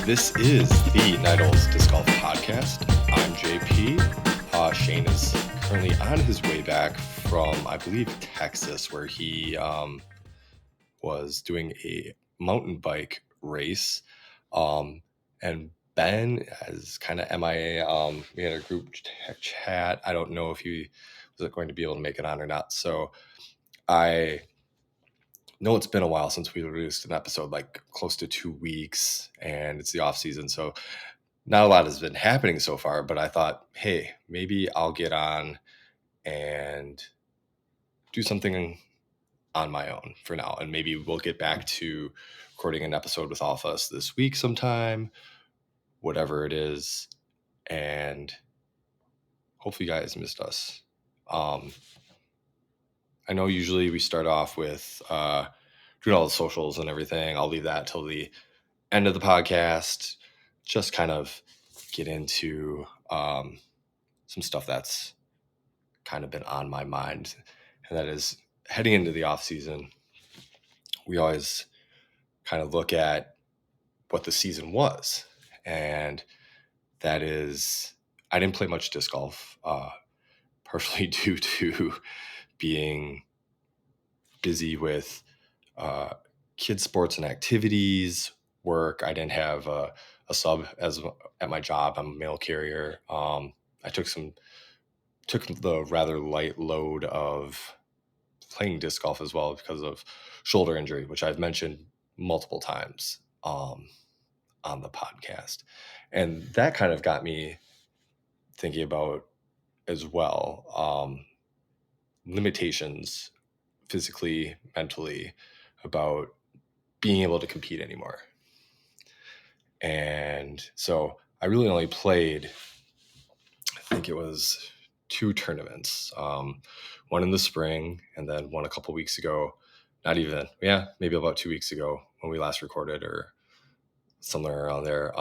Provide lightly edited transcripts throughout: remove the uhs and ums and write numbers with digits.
This is the Night Owls Disc Golf Podcast. I'm JP. Shane is currently on his way back from, I believe, Texas, where he was doing a mountain bike race. And Ben is kind of MIA. We had a group chat. I don't know if he was going to be able to make it on or not. So I know it's been a while since we released an episode, like close to 2 weeks, and it's the off season. So not a lot has been happening so far, but I thought, hey, maybe I'll get on and do something on my own for now. And maybe we'll get back to recording an episode with Alphas this week sometime, whatever it is. And hopefully you guys missed us. I know usually we start off with doing all the socials and everything. I'll leave that till the end of the podcast. Just kind of get into some stuff that's kind of been on my mind, and that is heading into the off season. We always kind of look at what the season was, and that is I didn't play much disc golf, partially due to being busy with kids sports and activities, work. I didn't have a sub as at my job. I'm a mail carrier. I took the rather light load of playing disc golf as well because of shoulder injury, which I've mentioned multiple times on the podcast. And that kind of got me thinking about as well limitations physically, mentally, about being able to compete anymore. And so I really only played, I think it was 2 tournaments, one in the spring and then one a couple weeks ago. Maybe about 2 weeks ago when we last recorded, or somewhere around there,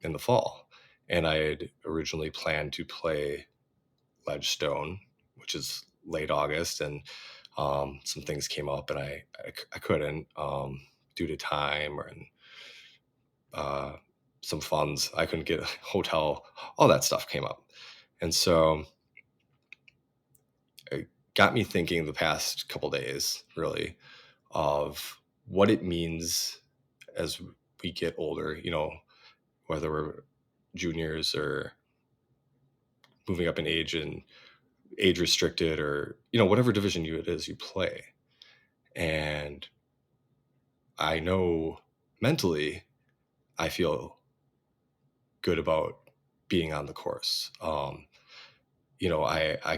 in the fall. And I had originally planned to play Ledgestone, which is late August, and some things came up and I couldn't, due to time and some funds. I couldn't get a hotel. All that stuff came up. And so it got me thinking the past couple days, really, of what it means as we get older, whether we're juniors or moving up in age and age restricted, or, whatever division it is you play. And I know mentally I feel good about being on the course. I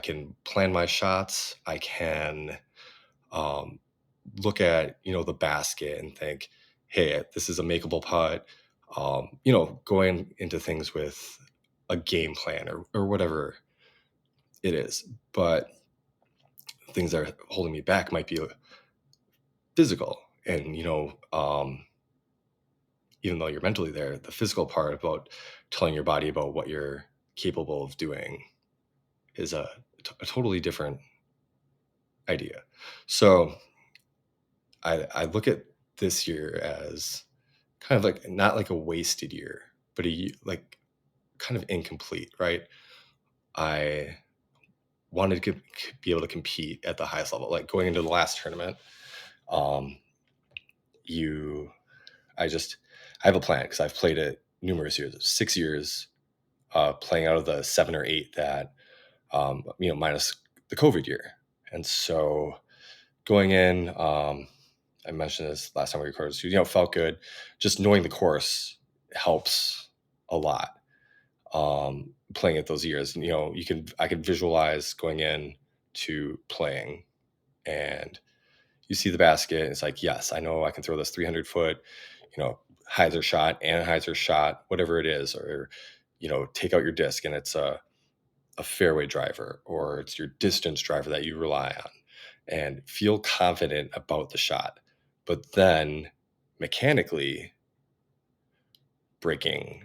can plan my shots. I can look at, the basket and think, hey, this is a makeable putt. Going into things with a game plan or whatever it is. But things that are holding me back might be physical. And, even though you're mentally there, the physical part about telling your body about what you're capable of doing is a totally different idea. So I look at this year as kind of like not like a wasted year, but like kind of incomplete, right? I wanted to be able to compete at the highest level, like going into the last tournament. I have a plan because I've played it numerous years, 6 years, playing out of the 7 or 8 that, minus the COVID year. And so going in, I mentioned this last time we recorded, so, felt good. Just knowing the course helps a lot. Playing it those years, I could visualize going in to playing, and you see the basket. And it's like, yes, I know I can throw this 300-foot, hyzer shot, whatever it is, or, take out your disc and it's a fairway driver, or it's your distance driver that you rely on, and feel confident about the shot. But then mechanically breaking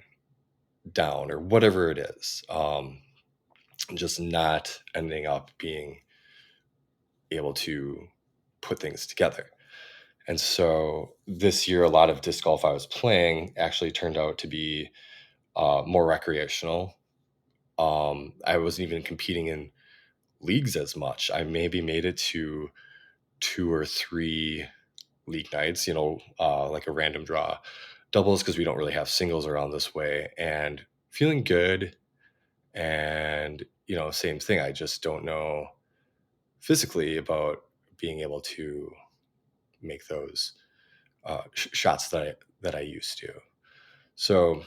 down or whatever it is, just not ending up being able to put things together. And so this year, a lot of disc golf I was playing actually turned out to be more recreational. I wasn't even competing in leagues as much. I maybe made it to 2 or 3 league nights, like a random draw doubles because we don't really have singles around this way, and feeling good. And, same thing. I just don't know physically about being able to make those shots that I used to. So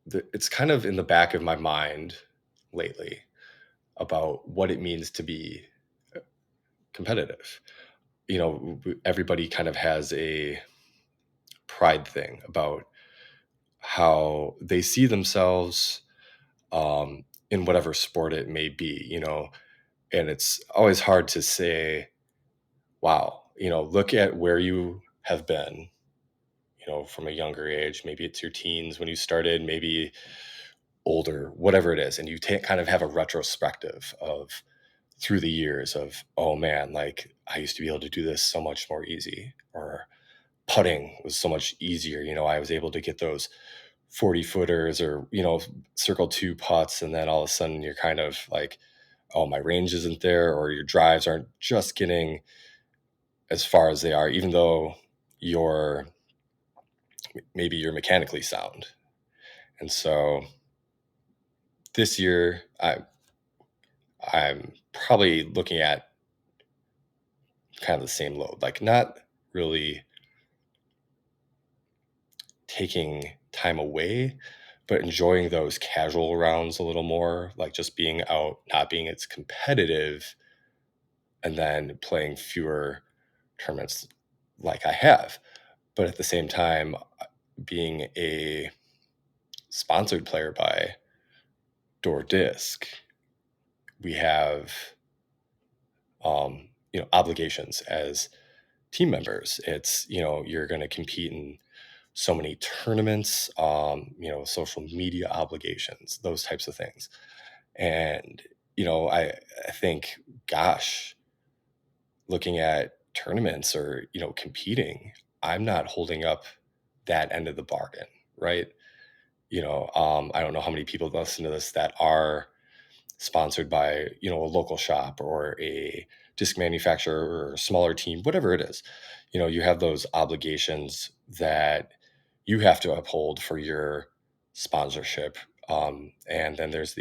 it's kind of in the back of my mind lately about what it means to be competitive. Everybody kind of has a pride thing about how they see themselves in whatever sport it may be, and it's always hard to say, wow, look at where you have been, from a younger age. Maybe it's your teens when you started, maybe older, whatever it is. And you kind of have a retrospective of through the years of, oh man, like I used to be able to do this so much more easy, or putting was so much easier. I was able to get those 40 footers or, circle two putts. And then all of a sudden you're kind of like, oh, my range isn't there, or your drives aren't just getting as far as they are, even though you're maybe you're mechanically sound. And so this year I'm probably looking at kind of the same load, like not really taking time away, but enjoying those casual rounds a little more, like just being out, not being as competitive, and then playing fewer tournaments like I have. But at the same time, being a sponsored player by Door Disc, we have obligations as team members. It's, you're going to compete in so many tournaments, social media obligations, those types of things. And, I think, gosh, looking at tournaments or, competing, I'm not holding up that end of the bargain, right? I don't know how many people listen to this that are sponsored by, a local shop or a disc manufacturer or a smaller team, whatever it is. You have those obligations that you have to uphold for your sponsorship. And then there's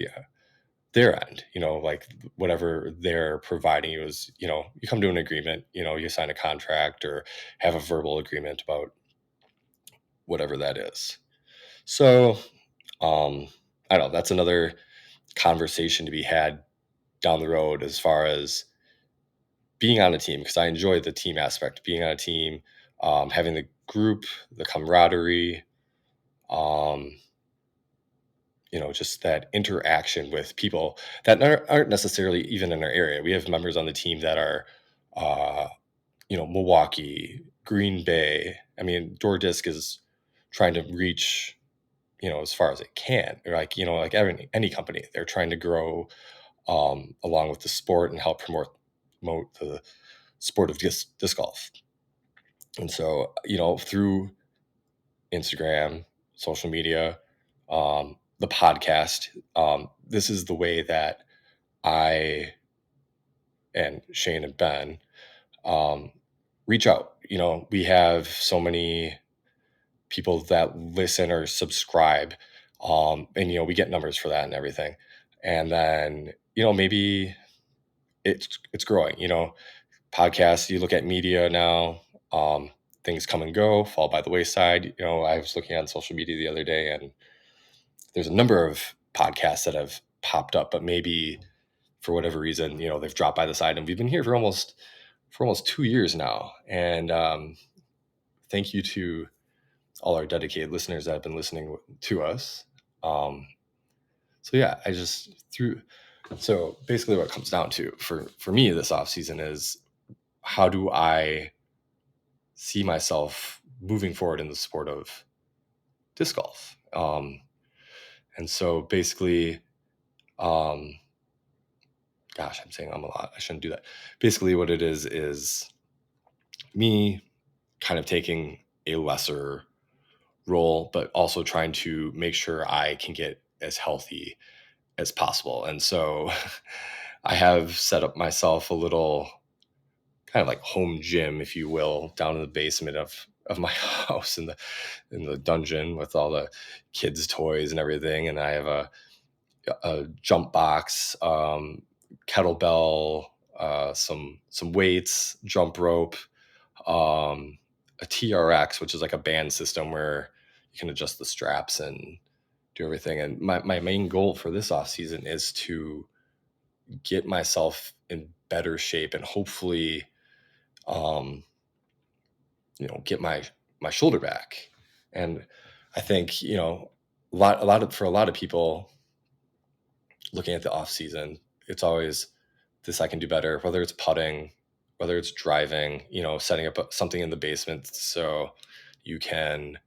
their end, like whatever they're providing you is, you come to an agreement, you sign a contract or have a verbal agreement about whatever that is. So, I don't know, that's another conversation to be had down the road as far as being on a team, because I enjoy the team aspect, being on a team, having the group, the camaraderie, um, just that interaction with people that aren't necessarily even in our area. We have members on the team that are, uh, Milwaukee, Green Bay. I mean, Door Disc is trying to reach, as far as it can. Like, like any company, they're trying to grow along with the sport and help promote the sport of disc golf. And so, through Instagram, social media, the podcast, this is the way that I and Shane and Ben um, reach out. We have so many people that listen or subscribe, and we get numbers for that and everything. And then maybe it's growing. Podcasts, you look at media now, um, things come and go, fall by the wayside. I was looking on social media the other day, and there's a number of podcasts that have popped up, but maybe for whatever reason, they've dropped by the side. And we've been here for almost 2 years now. And thank you to all our dedicated listeners that have been listening to us. Um, so yeah, I just through. So basically, what it comes down to for me this off season is, how do I see myself moving forward in the sport of disc golf? And so basically, um, gosh, I'm saying I'm a lot. I shouldn't do that. Basically, what it is me kind of taking a lesser role, but also trying to make sure I can get as healthy as possible. And so I have set up myself a little kind of like home gym, if you will, down in the basement of my house in the dungeon with all the kids' toys and everything. And I have a jump box, kettlebell, some weights, jump rope, um, a TRX, which is like a band system where you can adjust the straps and do everything. And my main goal for this off season is to get myself in better shape and hopefully, um, get my shoulder back. And I think, for a lot of people looking at the off season, it's always this I can do better, whether it's putting, whether it's driving, setting up something in the basement so you can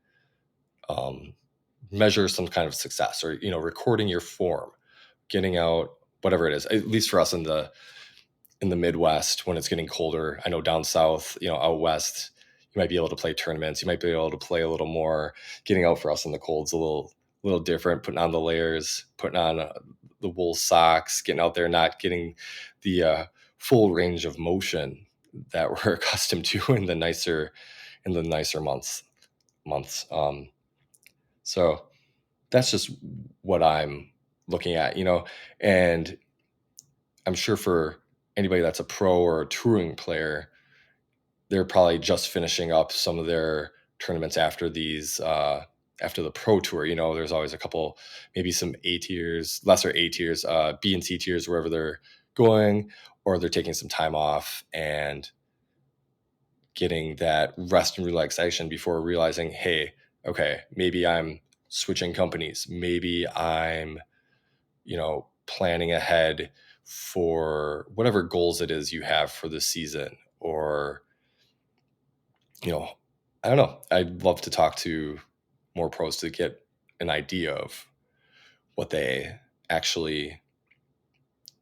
um, measure some kind of success, or recording your form, getting out, whatever it is. At least for us in the Midwest, when it's getting colder, I know down south, out west, you might be able to play tournaments, you might be able to play a little more. Getting out for us in the cold's a little different, putting on the layers, putting on the wool socks, getting out there, not getting the full range of motion that we're accustomed to in the nicer months. So that's just what I'm looking at, and I'm sure for anybody that's a pro or a touring player, they're probably just finishing up some of their tournaments after after the pro tour. There's always a couple, maybe some A tiers, lesser A tiers, B and C tiers, wherever they're going, or they're taking some time off and getting that rest and relaxation before realizing, hey, okay, maybe I'm switching companies. Maybe I'm, planning ahead for whatever goals it is you have for the season. Or, you know, I don't know. I'd love to talk to more pros to get an idea of what they actually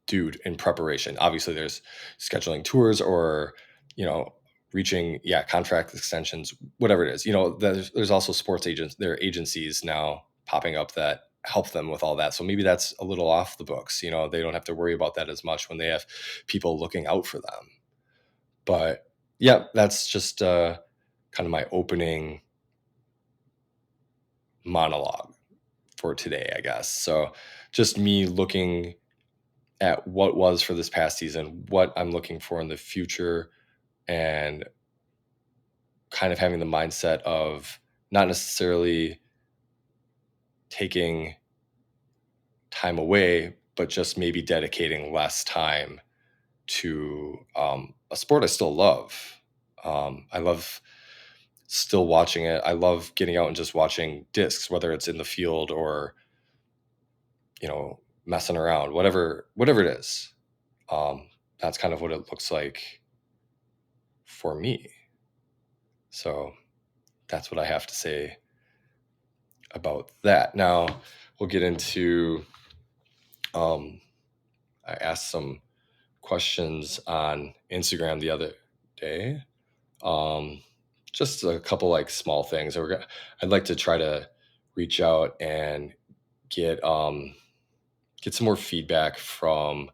do in preparation. Obviously, there's scheduling tours or, reaching, contract extensions, whatever it is. There's also sports agents, there are agencies now popping up that help them with all that. So maybe that's a little off the books. They don't have to worry about that as much when they have people looking out for them. But yeah, that's just kind of my opening monologue for today, I guess. So just me looking at what was for this past season, what I'm looking for in the future, and kind of having the mindset of not necessarily taking time away, but just maybe dedicating less time to a sport I still love. I love still watching it. I love getting out and just watching discs, whether it's in the field or, messing around, whatever it is. That's kind of what it looks like for me. So that's what I have to say about that. Now we'll get into, I asked some questions on Instagram the other day. Just a couple like small things. I'd like to try to reach out and get some more feedback from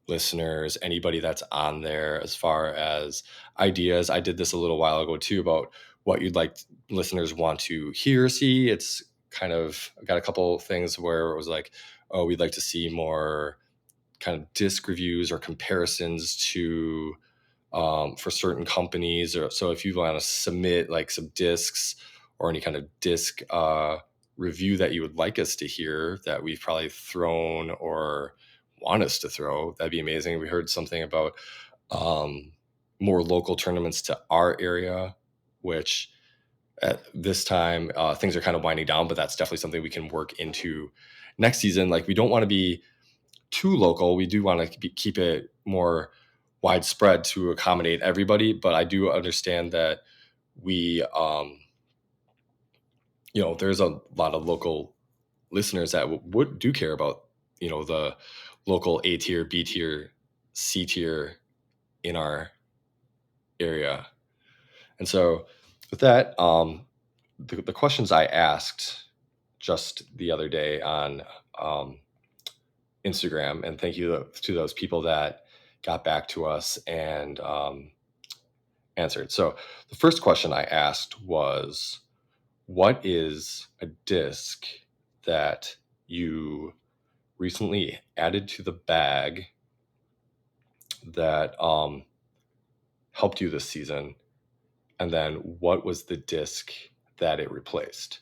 listeners, anybody that's on there, as far as ideas. I did this a little while ago too, about what you'd like listeners want to hear, see. It's kind of, I got a couple things where it was like, oh, we'd like to see more kind of disc reviews or comparisons to for certain companies. Or so if you want to submit like some discs or any kind of disc review that you would like us to hear that we've probably thrown or want us to throw, that'd be amazing. We heard something about more local tournaments to our area, which at this time things are kind of winding down, but that's definitely something we can work into next season. Like, we don't want to be too local. We do want to keep it more widespread to accommodate everybody, but I do understand that we there's a lot of local listeners that do care about the local A tier, B tier, C tier in our area. And so with that, the questions I asked just the other day on um, Instagram, and thank you to those people that got back to us and answered. So the first question I asked was, what is a disc that you recently added to the bag that helped you this season? And then what was the disc that it replaced?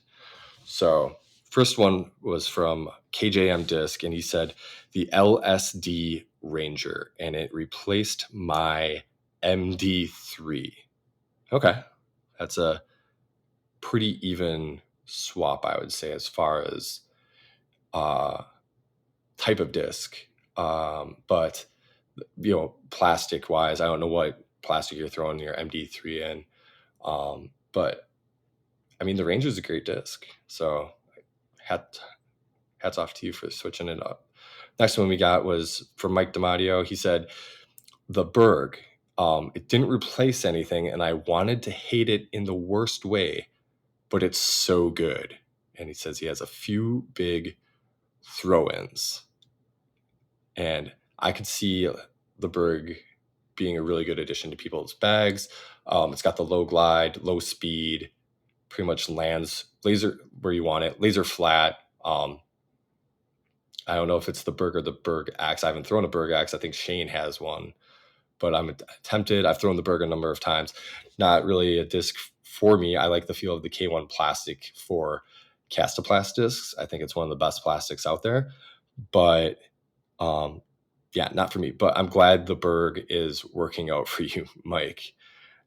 So first one was from KJM Disc, and he said the LSD Ranger, and it replaced my MD3. Okay, that's a pretty even swap, I would say, as far as uh, type of disc. But plastic wise, I don't know what plastic you're throwing your MD3 in. But I mean, the Ranger is a great disc. So hats off to you for switching it up. Next one we got was from Mike DiMatteo. He said, the Berg, it didn't replace anything, and I wanted to hate it in the worst way, but it's so good. And he says he has a few big throw-ins. And I could see the Berg being a really good addition to people's bags. It's got the low glide, low speed, pretty much lands laser where you want it, laser flat. I don't know if it's the Berg or the Berg Axe. I haven't thrown a Berg Axe. I think Shane has one, but I'm tempted. I've thrown the Berg a number of times. Not really a disc for me. I like the feel of the K1 plastic for Castoplast discs. I think it's one of the best plastics out there, but yeah, not for me. But I'm glad the Berg is working out for you, Mike.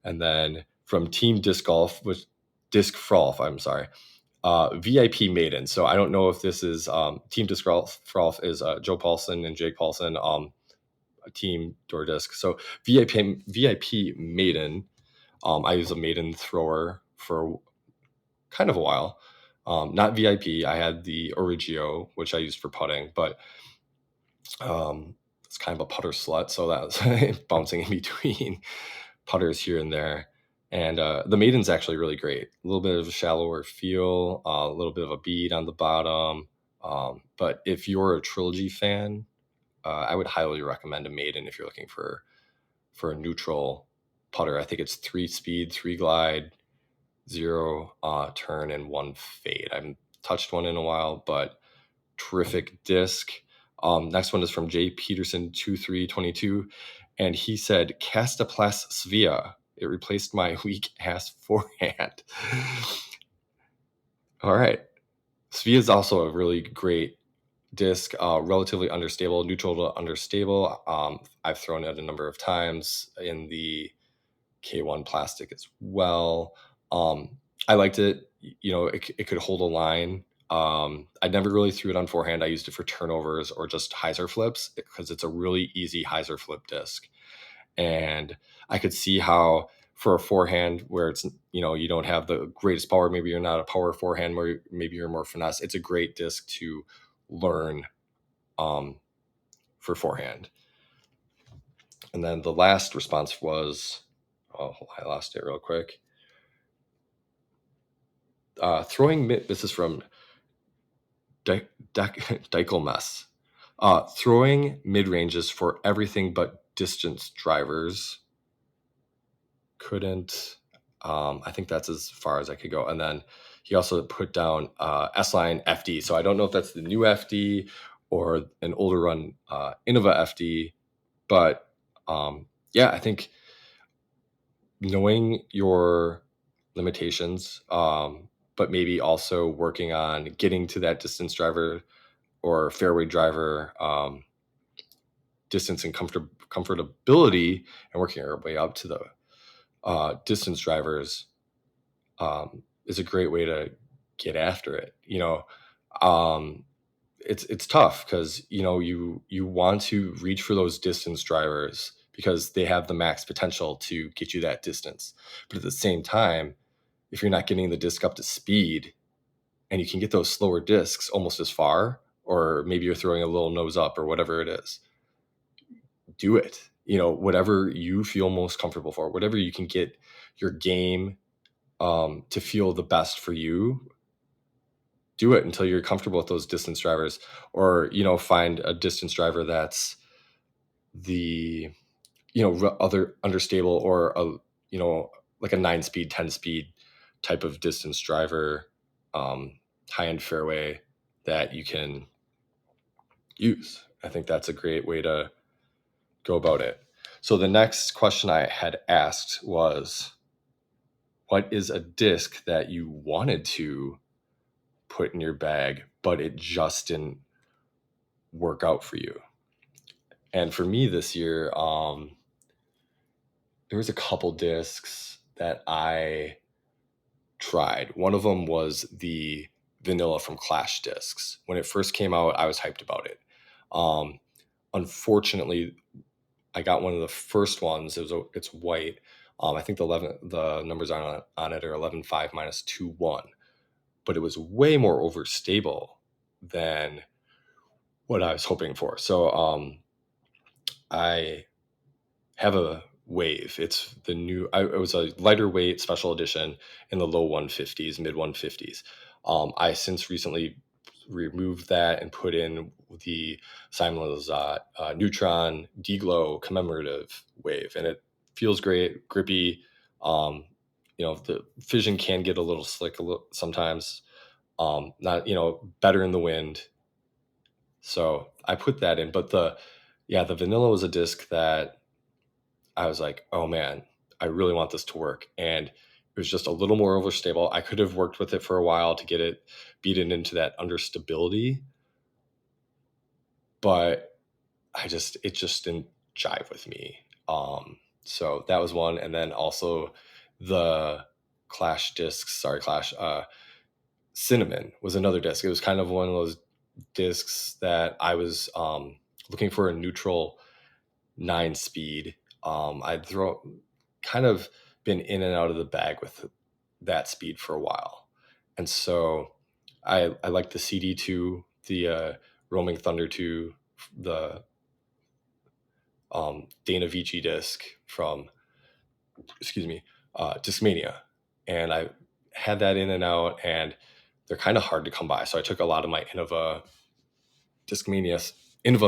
And then from Team Disc Golf, which Disc Frolf, I'm sorry, VIP Maiden. So I don't know if this is Team Disc Frolf is Joe Paulson and Jake Paulson, Team Door Disc. So VIP Maiden. I use a Maiden thrower for kind of a while. Not VIP. I had the Origio, which I used for putting, but it's kind of a putter slut, so that was bouncing in between putters here and there. And the Maiden's actually really great. A little bit of a shallower feel, a little bit of a bead on the bottom. But if you're a Trilogy fan, I would highly recommend a Maiden if you're looking for a neutral putter. I think it's 3 speed, 3 glide, 0 turn, and 1 fade. I haven't touched one in a while, but terrific disc. Next one is from Jay Peterson 2322, and he said Castoplast Svea. It replaced my weak ass forehand. All right. Svea is also a really great disc, relatively understable, neutral to understable. I've thrown it a number of times in the K1 plastic as well. I liked it. It could hold a line. I never really threw it on forehand. I used it for turnovers or just hyzer flips because it's a really easy hyzer flip disc. And I could see how for a forehand where it's, you don't have the greatest power, maybe you're not a power forehand, where maybe you're more finesse, it's a great disc to learn for forehand. And then the last response was, I lost it real quick. This is from Dykelmess. Throwing mid-ranges for everything but distance drivers. Couldn't. I think that's as far as I could go. And then he also put down S-Line FD. So I don't know if that's the new FD or an older run Innova FD. But yeah, I think knowing your limitations, but maybe also working on getting to that distance driver or fairway driver distance and comfortability, and working our way up to the distance drivers is a great way to get after it. It's tough because you want to reach for those distance drivers because they have the max potential to get you that distance. But at the same time, if you're not getting the disc up to speed, and you can get those slower discs almost as far, or maybe you're throwing a little nose up or whatever it is, do it. Whatever you feel most comfortable for, whatever you can get your game to feel the best for you, do it until you're comfortable with those distance drivers, or find a distance driver that's the other understable, or a like a 9 speed, 10 speed type of distance driver, high end fairway that you can use. I think that's a great way to go about it. So the next question I had asked was, what is a disc that you wanted to put in your bag, but it just didn't work out for you? And for me this year, there was a couple discs that I tried. One of them was the vanilla from Clash discs. When it first came out, I was hyped about it. Unfortunately, I got one of the first ones. It's white. I think the numbers on it are 11.5 minus 2.1, but it was way more overstable than what I was hoping for. So I have a Wave. It's the new. It was a lighter weight special edition in the low 150s, mid 150s. I since recently removed that and put in the Simon Lizotte Neutron D-Glow commemorative Wave, and it feels great, grippy. The fission can get a little slick sometimes. Not better in the wind. So I put that in, but the vanilla was a disc that I was like, oh man, I really want this to work. And it was just a little more overstable. I could have worked with it for a while to get it beaten into that understability, but it just didn't jive with me. So that was one. And then also the Clash discs, sorry, Clash, Cinnamon was another disc. It was kind of one of those discs that I was looking for a neutral 9 speed. I'd kind of been in and out of the bag with that speed for a while. And so I like the CD2, the Roaming Thunder 2, the Dana Vici disc from, Discmania. And I had that in and out, and they're kind of hard to come by. So I took a lot of my Innova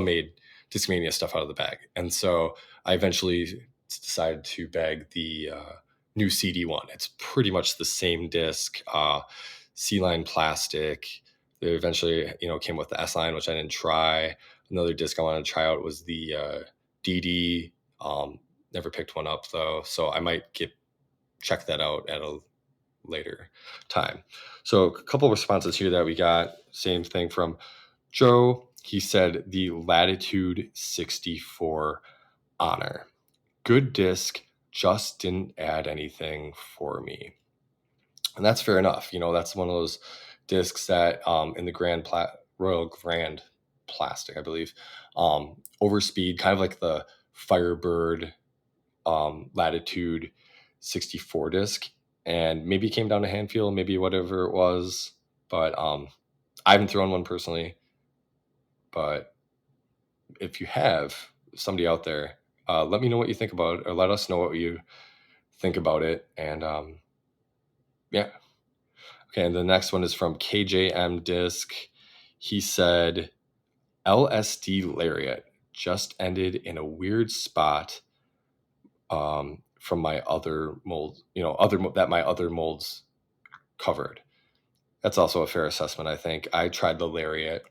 made Discmania stuff out of the bag. And so I eventually decided to bag the new CD1. It's pretty much the same disc, C-line plastic. They eventually, came with the S-line, which I didn't try. Another disc I wanted to try out was the DD. Never picked one up though, so I might check that out at a later time. So a couple of responses here that we got. Same thing from Joe. He said the Latitude 64 Honor. Good disc, just didn't add anything for me. And that's fair enough. That's one of those discs that in the Royal Grand plastic, I believe, overspeed, kind of like the Firebird Latitude 64 disc. And maybe it came down to hand feel, maybe whatever it was. But I haven't thrown one personally. But if you have, somebody out there, let me know what you think about it, or let us know what you think about it. And yeah. Okay, and the next one is from KJM Disc. He said, LSD Lariat just ended in a weird spot from my other mold, that my other molds covered. That's also a fair assessment, I think. I tried the Lariat,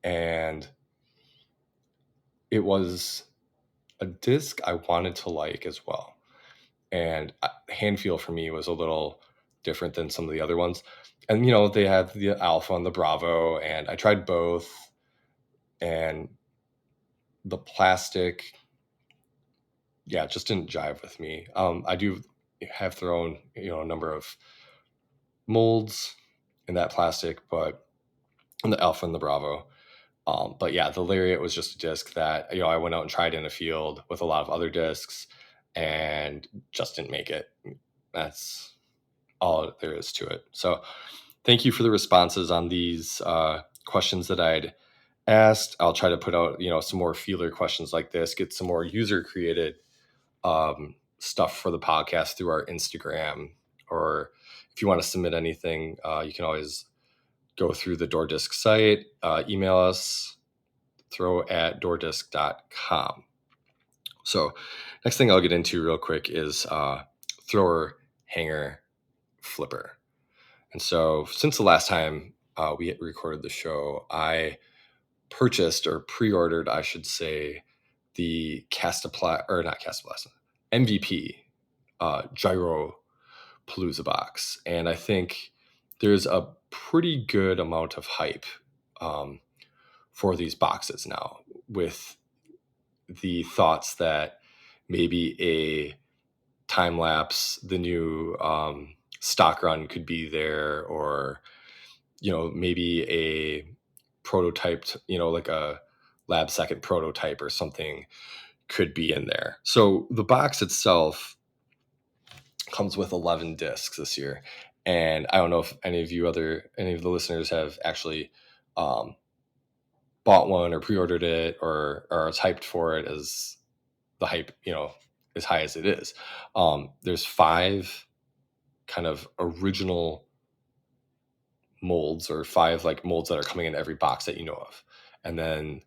and it was a disc I wanted to like as well. And hand feel for me was a little different than some of the other ones. And, they have the Alpha and the Bravo, and I tried both. And the plastic, just didn't jive with me. I do have thrown, a number of molds in that plastic, but in the Alpha and the Bravo. But yeah, the Lariat was just a disc that, I went out and tried in a field with a lot of other discs and just didn't make it. That's all there is to it. So thank you for the responses on these questions that I'd asked. I'll try to put out, some more feeler questions like this, get some more user created stuff for the podcast through our Instagram, or if you want to submit anything, you can always go through the DoorDisc site, email us, throw@doordisc.com. So next thing I'll get into real quick is thrower, hanger, flipper. And so since the last time we recorded the show, I purchased or pre-ordered, I should say, the MVP Gyro Palooza box. And I think there's a pretty good amount of hype for these boxes now, with the thoughts that maybe a time lapse, the new stock run could be there, or maybe a prototyped, like a lab second prototype or something could be in there. So the box itself comes with 11 discs this year, and I don't know if any of the listeners have actually bought one or pre-ordered it or are as hyped for it as the hype, as high as it is. There's 5 kind of original molds, or 5 like molds that are coming in every box that you know of. And then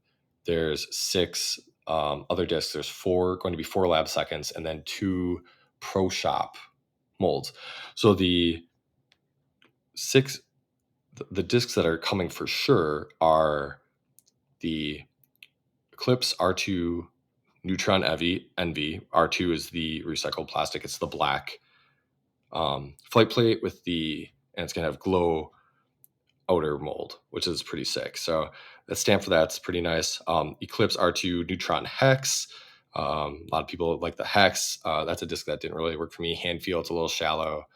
there's 6 other discs. There's going to be 4 lab seconds, and then 2 pro shop molds. So the discs that are coming for sure are the Eclipse R2 Neutron Envy. R2 is the recycled plastic. It's the black flight plate and it's going to have glow outer mold, which is pretty sick. So the stamp for that's pretty nice. Eclipse R2 Neutron Hex. A lot of people like the Hex. That's a disc that didn't really work for me. Hand feel, it's a little shallow.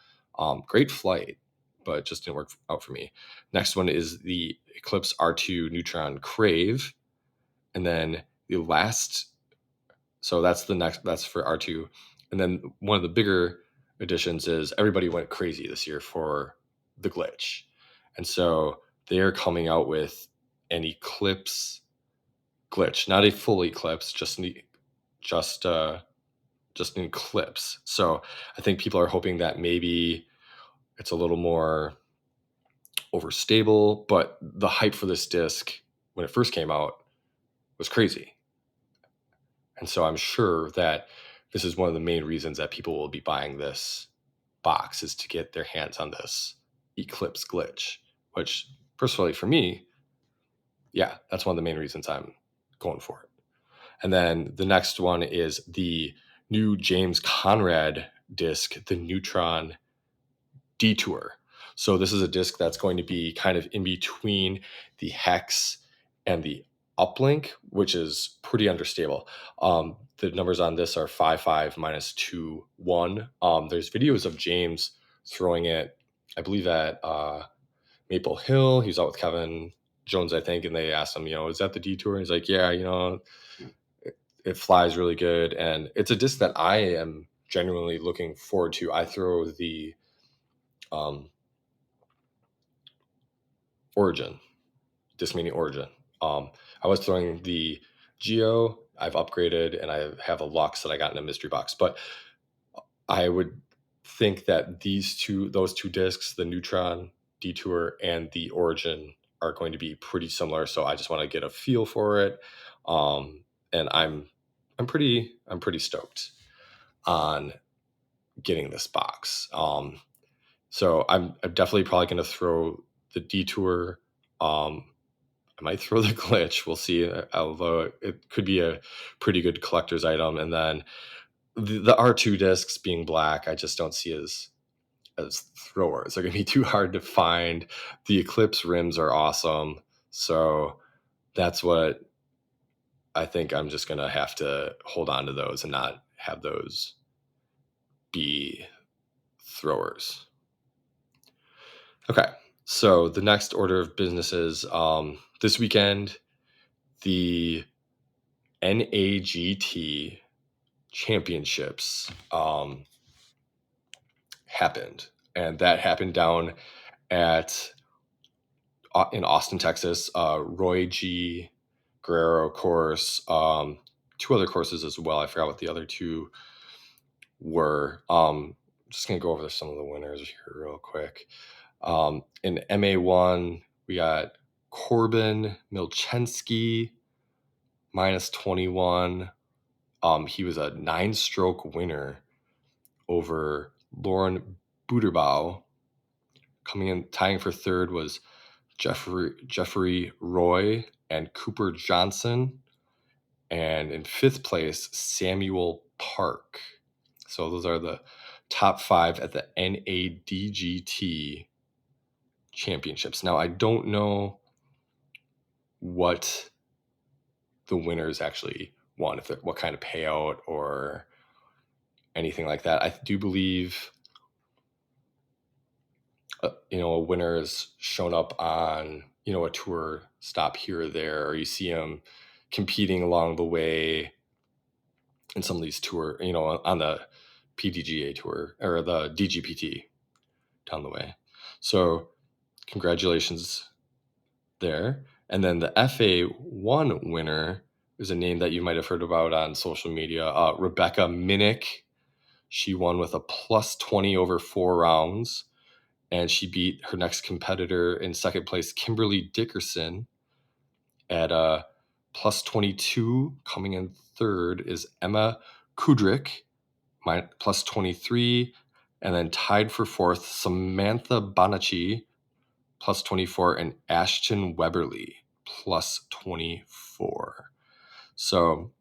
Great flight, but just didn't work out for me. Next one is the Eclipse R2 Neutron Crave. And then so that's for R2. And then one of the bigger additions is everybody went crazy this year for the glitch. And so they are coming out with an Eclipse glitch, not a full Eclipse, just an Eclipse. So I think people are hoping that maybe it's a little more overstable, but the hype for this disc when it first came out was crazy. And so I'm sure that this is one of the main reasons that people will be buying this box, is to get their hands on this Eclipse glitch, which personally for me, yeah, that's one of the main reasons I'm going for it. And then the next one is the new James Conrad disc, the Neutron Detour. So this is a disc that's going to be kind of in between the Hex and the Uplink, which is pretty understable. The numbers on this are 5.5 minus 2.1. There's videos of James throwing it, I believe at Maple Hill. He was out with Kevin Jones, I think, and they asked him, is that the Detour? And he's like, yeah, it flies really good. And it's a disc that I am genuinely looking forward to. I throw the Origin, Disc Mini Origin. I was throwing the Geo. I've upgraded, and I have a Lux that I got in a mystery box. But I would think that those two discs, the Neutron Detour and the Origin, are going to be pretty similar. So I just want to get a feel for it, and I'm pretty stoked on getting this box. So I'm definitely probably going to throw the Detour. I might throw the glitch. We'll see. Although it could be a pretty good collector's item. And then the R2 discs being black, I just don't see as throwers. They're going to be too hard to find. The Eclipse rims are awesome. So that's what I think. I'm just going to have to hold on to those and not have those be throwers. Okay. So the next order of business is this weekend, the NAGT championships happened, and that happened down in Austin, Texas. Roy G. Guerrero course, 2 other courses as well. I forgot what the other 2 were. Just gonna go over some of the winners here real quick. In MA1, we got Corbin Milchenski, minus 21. He was a 9-stroke winner over Lauren Buterbaugh. Coming in, tying for third was Jeffrey Roy and Cooper Johnson. And in fifth place, Samuel Park. So those are the top 5 at the NADGT championships. Now, I don't know what the winners actually won, what kind of payout or anything like that. I do believe a winner has shown up on a tour stop here or there, or you see him competing along the way in some of these tour, on the PDGA tour or the DGPT down the way. So congratulations there. And then the FA1 winner is a name that you might have heard about on social media, Rebecca Minnick. She won with a plus 20 over 4 rounds, and she beat her next competitor in second place, Kimberly Dickerson, at a plus 22. Coming in third is Emma Kudrick, plus 23, and then tied for fourth, Samantha Bonacci, plus 24, and Ashton Weberly, plus 24. So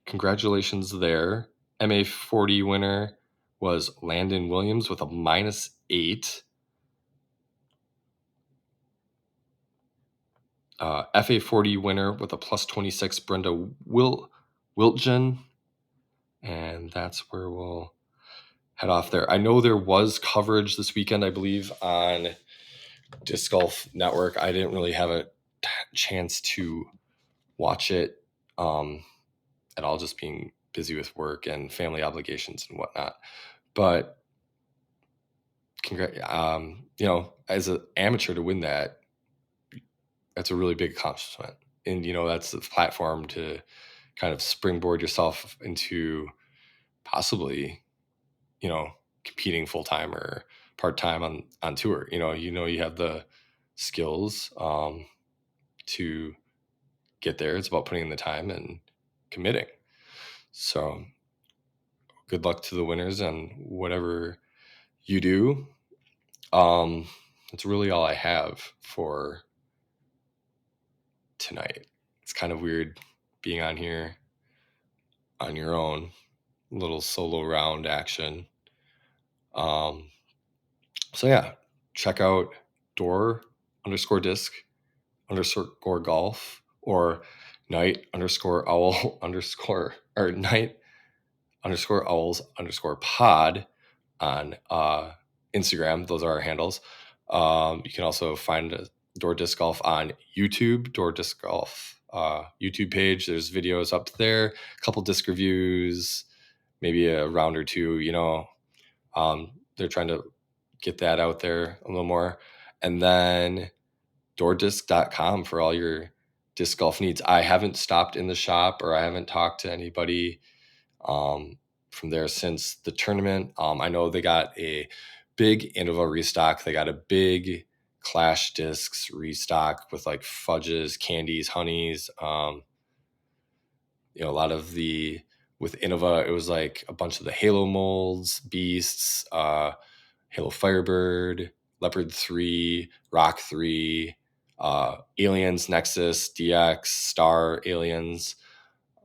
congratulations there. MA40 winner was Landon Williams with a minus 8. FA40 winner with a plus 26, Brenda Wiltgen. And that's where we'll head off there. I know there was coverage this weekend, I believe, on Disc Golf Network. I didn't really have a chance to watch it at all, just being busy with work and family obligations and whatnot. But as an amateur to win that's a really big accomplishment. And, that's the platform to kind of springboard yourself into possibly, competing full-time or part-time on tour. You have the skills to get there. It's about putting in the time and committing. So good luck to the winners and whatever you do. That's really all I have for tonight. It's kind of weird being on here on your own, little solo round action. So yeah, check out door_disc_golf or night_owls_pod on Instagram. Those are our handles. You can also find Door Disc Golf on YouTube, Door Disc Golf YouTube page. There's videos up there, a couple disc reviews, maybe a round or two. They're trying to get that out there a little more. And then doordisc.com for all your disc golf needs. I haven't stopped in the shop, or I haven't talked to anybody from there since the tournament. I know they got a big Innova restock. They got a big Clash discs restock with like fudges, candies, honeys. A lot of with Innova, it was like a bunch of the Halo molds, Beasts, Halo Firebird, Leopard 3, Rock 3, Aliens, Nexus, DX, Star, Aliens.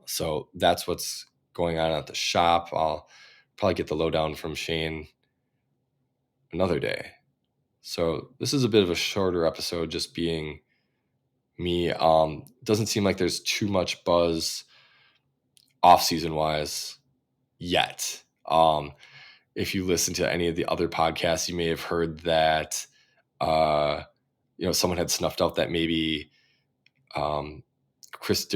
So that's what's going on at the shop. I'll probably get the lowdown from Shane another day. So this is a bit of a shorter episode, just being me. Doesn't seem like there's too much buzz off-season wise yet. If you listen to any of the other podcasts, you may have heard that someone had snuffed out that maybe Chris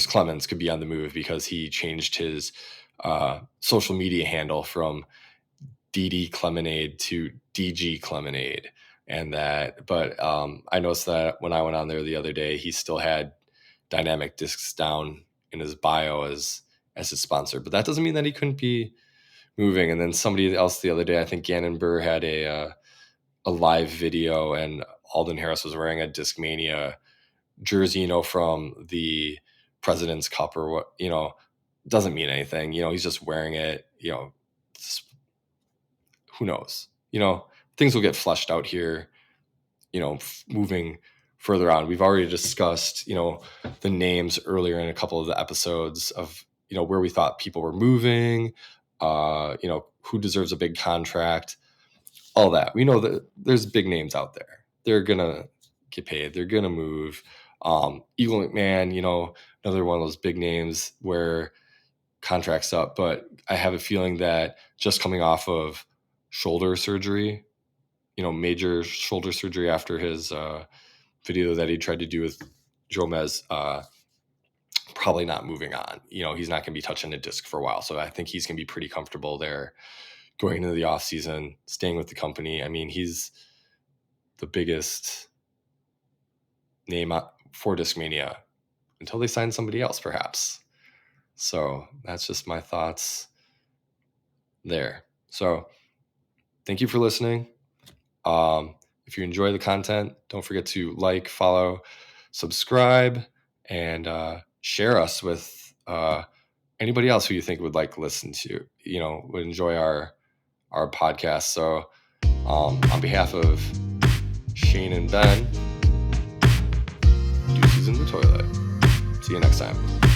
Clemens could be on the move because he changed his social media handle from DD Clemonade to DG Clemonade. But I noticed that when I went on there the other day, he still had Dynamic Discs down in his bio as his sponsor. But that doesn't mean that he couldn't be moving. And then somebody else the other day, I think Gannon Burr had a live video, and Alden Harris was wearing a Discmania jersey, from the President's Cup or what, doesn't mean anything. He's just wearing it, who knows? Things will get fleshed out here, moving further on. We've already discussed, the names earlier in a couple of the episodes of, where we thought people were moving, who deserves a big contract, all that. We know that there's big names out there. They're going to get paid. They're going to move. Eagle McMahon, another one of those big names where contracts up, but I have a feeling that just coming off of shoulder surgery, major shoulder surgery after his video that he tried to do with Jomez, probably not moving on. He's not going to be touching a disc for a while. So I think he's going to be pretty comfortable there going into the off season, staying with the company. I mean, he's the biggest name for Discmania until they sign somebody else, perhaps. So that's just my thoughts there. So thank you for listening. If you enjoy the content, don't forget to like, follow, subscribe, and share us with anybody else who you think would like to listen to, would enjoy our podcast. So on behalf of Shane and Ben, deuces in the toilet. See you next time.